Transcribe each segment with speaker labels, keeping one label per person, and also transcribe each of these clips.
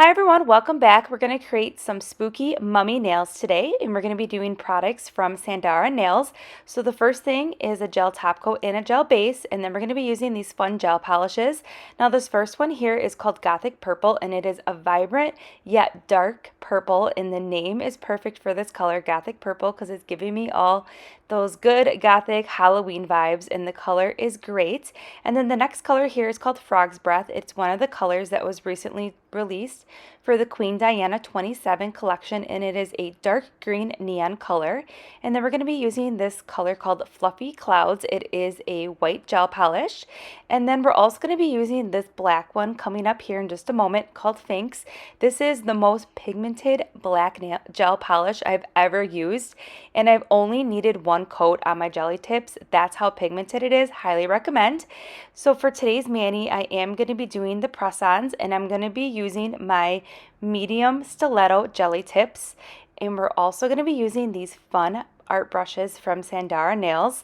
Speaker 1: Hi everyone, welcome back. We're going to create some spooky mummy nails today, and we're going to be doing products from Sundara Nails. So the first thing is a gel top coat and a gel base, and then we're going to be using these fun gel polishes. Now this first one here is called Gothic Purple, and it is a vibrant yet dark purple, and the name is perfect for this color, Gothic Purple, because it's giving me all those good Gothic Halloween vibes, and the color is great. And then the next color here is called Frog's Breath. It's one of the colors that was recently released for the Queen Diana 27 collection, and it is a dark green neon color. And then we're going to be using this color called Fluffy Clouds. It is a white gel polish. And then we're also going to be using this black one coming up here in just a moment called Phinx. This is the most pigmented black gel polish I've ever used, and I've only needed one coat on my jelly tips. That's how pigmented it is. Highly recommend. So for today's mani, I am going to be doing the press-ons, and I'm going to be using my medium stiletto jelly tips, and we're also going to be using these fun art brushes from Sundara Nails.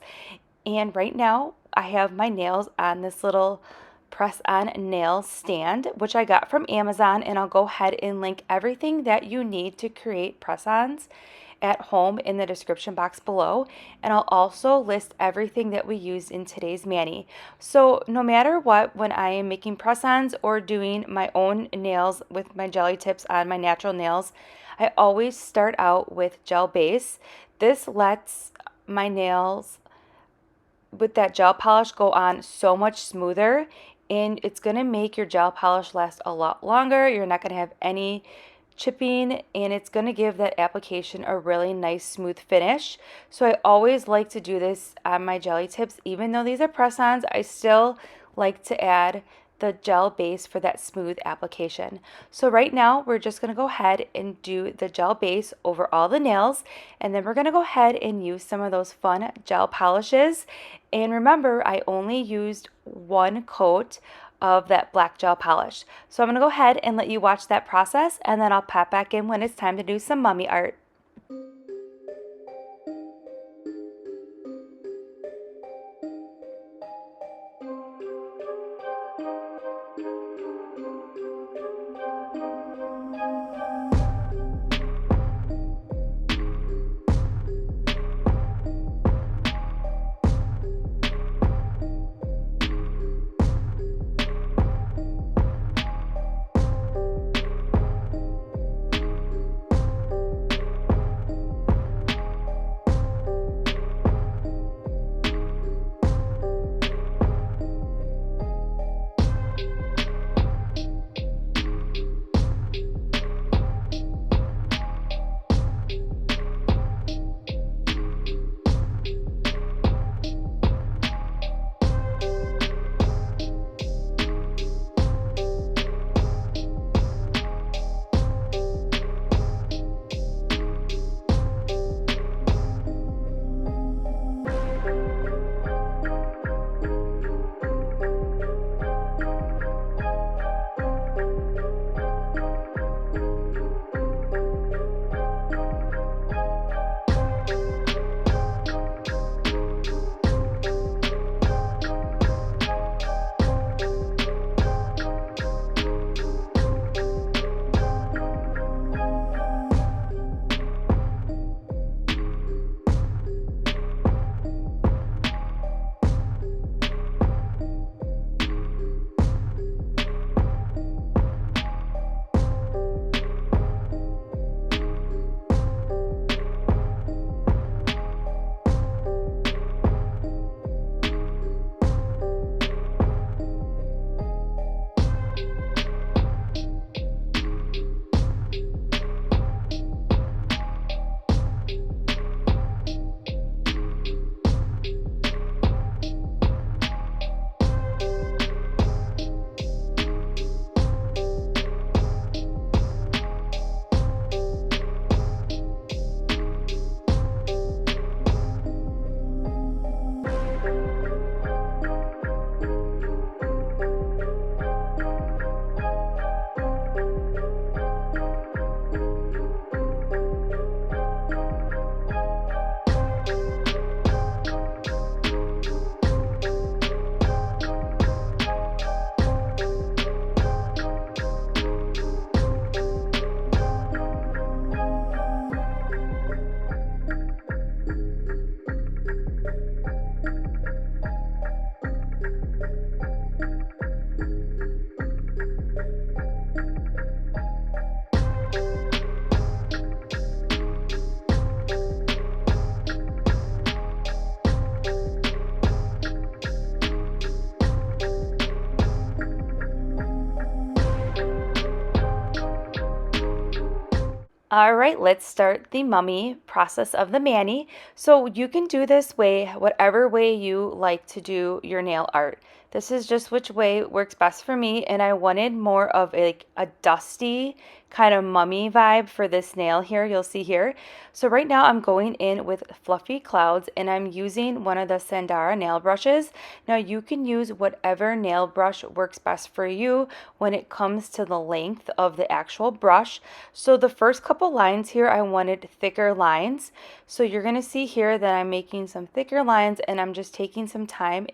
Speaker 1: And right now I have my nails on this little press-on nail stand, which I got from Amazon, and I'll go ahead and link everything that you need to create press-ons at home in the description box below, and I'll also list everything that we used in today's mani. So no matter what, when I am making press-ons or doing my own nails with my jelly tips on my natural nails, I always start out with gel base. This lets my nails with that gel polish go on so much smoother, and it's going to make your gel polish last a lot longer. You're not going to have any chipping, and it's going to give that application a really nice smooth finish. So I always like to do this on my jelly tips. Even though these are press-ons, I still like to add the gel base for that smooth application. So right now we're just going to go ahead and do the gel base over all the nails, and then we're going to go ahead and use some of those fun gel polishes. And remember, I only used one coat of that black gel polish. So I'm going to go ahead and let you watch that process, and then I'll pop back in when it's time to do some mummy art. All right, let's start the mummy process of the mani. So you can do this way, whatever way you like to do your nail art. This is just which way works best for me, and I wanted more of a dusty kind of mummy vibe for this nail here, you'll see here. So right now I'm going in with Fluffy Clouds, and I'm using one of the Sundara nail brushes. Now you can use whatever nail brush works best for you when it comes to the length of the actual brush. So the first couple lines here, I wanted thicker lines. So you're gonna see here that I'm making some thicker lines, and I'm just taking some time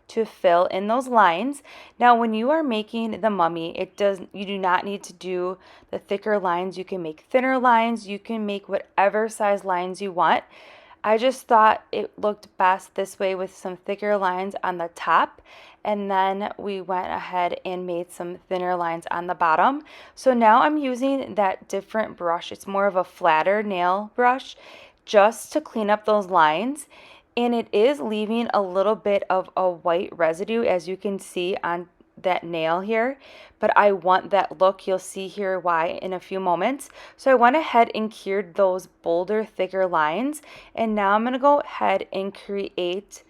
Speaker 1: to fill in those lines. Now when you are making the mummy, you do not need to do the thicker lines. You can make thinner lines, you can make whatever size lines you want. I just thought it looked best this way with some thicker lines on the top, and then we went ahead and made some thinner lines on the bottom. So now I'm using that different brush. It's more of a flatter nail brush just to clean up those lines, and it is leaving a little bit of a white residue, as you can see on that nail here, but I want that look. You'll see here why in a few moments. So I went ahead and cured those bolder, thicker lines, and now I'm going to go ahead and create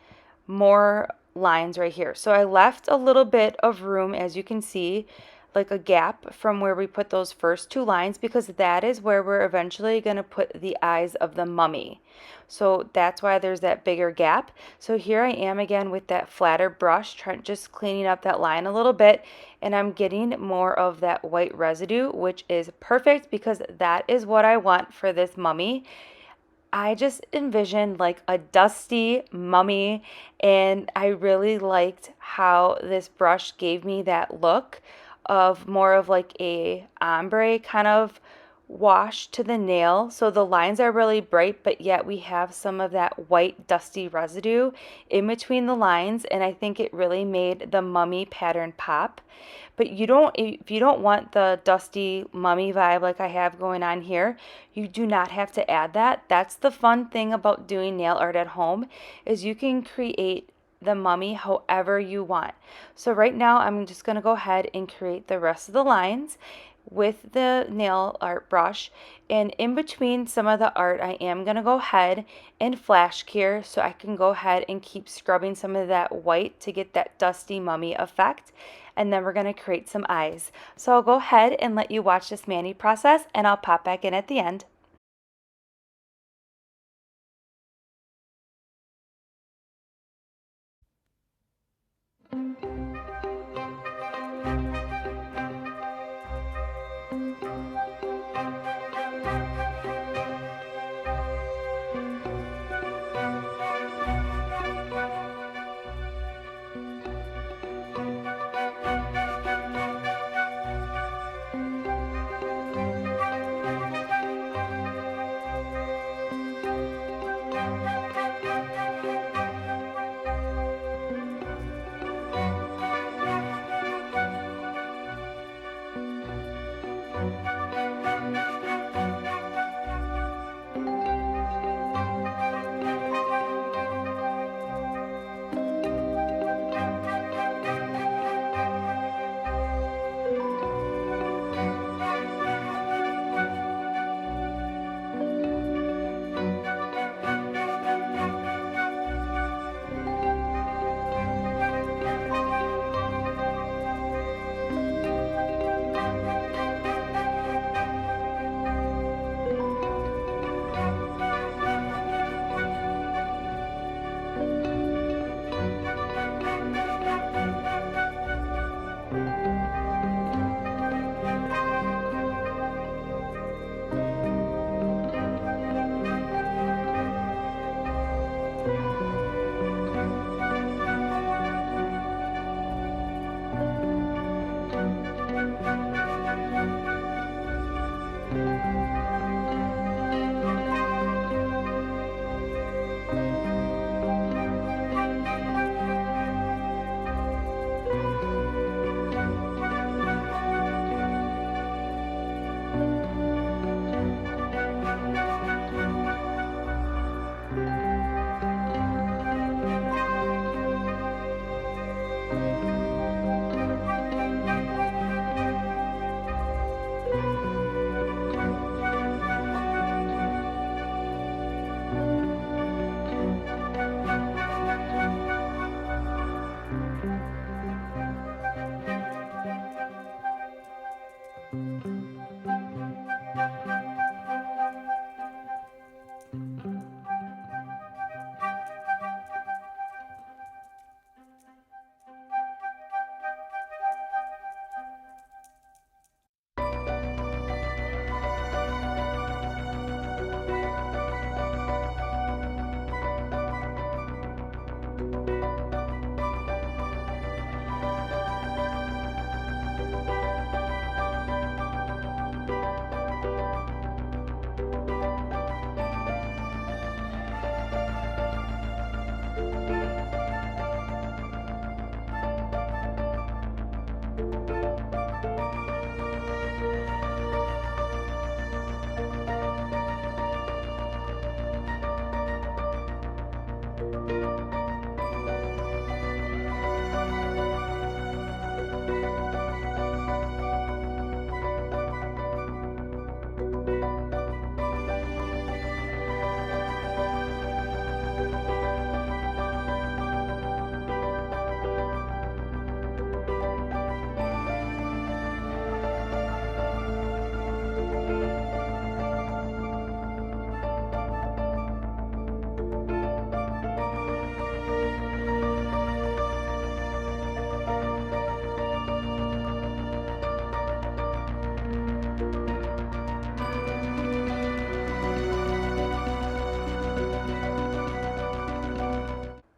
Speaker 1: more lines right here. So I left a little bit of room, as you can see, like a gap from where we put those first two lines, because that is where we're eventually going to put the eyes of the mummy. So that's why there's that bigger gap. So here I am again with that flatter brush, just cleaning up that line a little bit, and I'm getting more of that white residue, which is perfect because that is what I want for this mummy. I just envisioned like a dusty mummy, and I really liked how this brush gave me that look of more of like a ombre kind of wash to the nail. So the lines are really bright, but yet we have some of that white dusty residue in between the lines, and I think it really made the mummy pattern pop. But if you don't want the dusty mummy vibe like I have going on here, you do not have to add that. That's the fun thing about doing nail art at home, is you can create the mummy however you want. So right now I'm just going to go ahead and create the rest of the lines with the nail art brush, and in between some of the art I am going to go ahead and flash cure so I can go ahead and keep scrubbing some of that white to get that dusty mummy effect, and then we're going to create some eyes. So I'll go ahead and let you watch this mani process, and I'll pop back in at the end.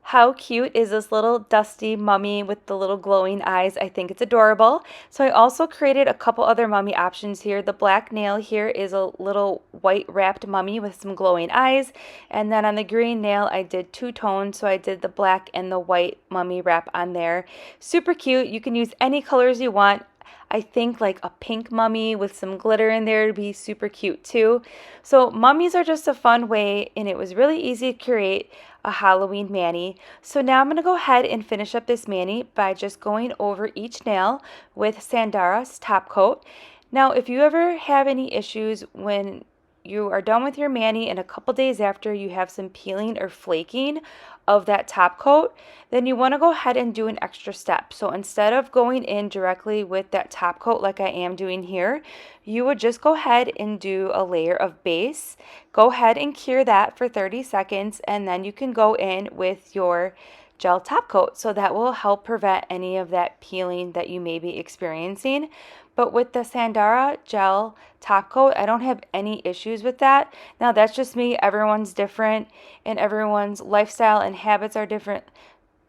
Speaker 1: How cute is this little dusty mummy with the little glowing eyes? I think it's adorable. So I also created a couple other mummy options here. The black nail here is a little white wrapped mummy with some glowing eyes. And then on the green nail, I did two tones. So I did the black and the white mummy wrap on there. Super cute. You can use any colors you want. I think like a pink mummy with some glitter in there would be super cute too. So mummies are just a fun way, and it was really easy to create a Halloween mani. So now I'm going to go ahead and finish up this mani by just going over each nail with Sundara's top coat. Now if you ever have any issues when you are done with your mani and a couple days after you have some peeling or flaking of that top coat, then you want to go ahead and do an extra step. So instead of going in directly with that top coat like I am doing here, you would just go ahead and do a layer of base. Go ahead and cure that for 30 seconds, and then you can go in with your gel top coat. So that will help prevent any of that peeling that you may be experiencing. But with the Sundara gel top coat, I don't have any issues with that. Now that's just me. Everyone's different and everyone's lifestyle and habits are different.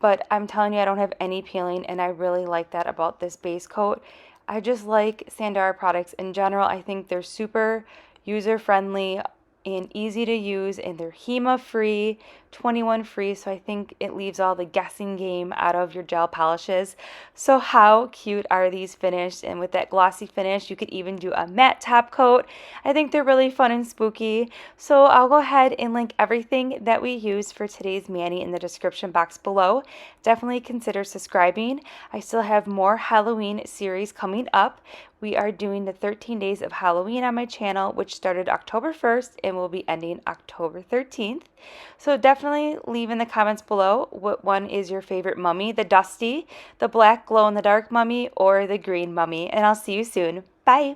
Speaker 1: But I'm telling you, I don't have any peeling, and I really like that about this base coat. I just like Sundara products in general. I think they're super user-friendly and easy to use, and they're HEMA free, 21 free, so I think it leaves all the guessing game out of your gel polishes. So how cute are these finished? And with that glossy finish, you could even do a matte top coat. I think they're really fun and spooky. So I'll go ahead and link everything that we used for today's mani in the description box below. Definitely consider subscribing. I still have more Halloween series coming up. We are doing the 13 days of Halloween on my channel, which started October 1st and will be ending October 13th. So definitely leave in the comments below what one is your favorite mummy, the dusty, the black glow-in-the-dark mummy, or the green mummy. And I'll see you soon. Bye!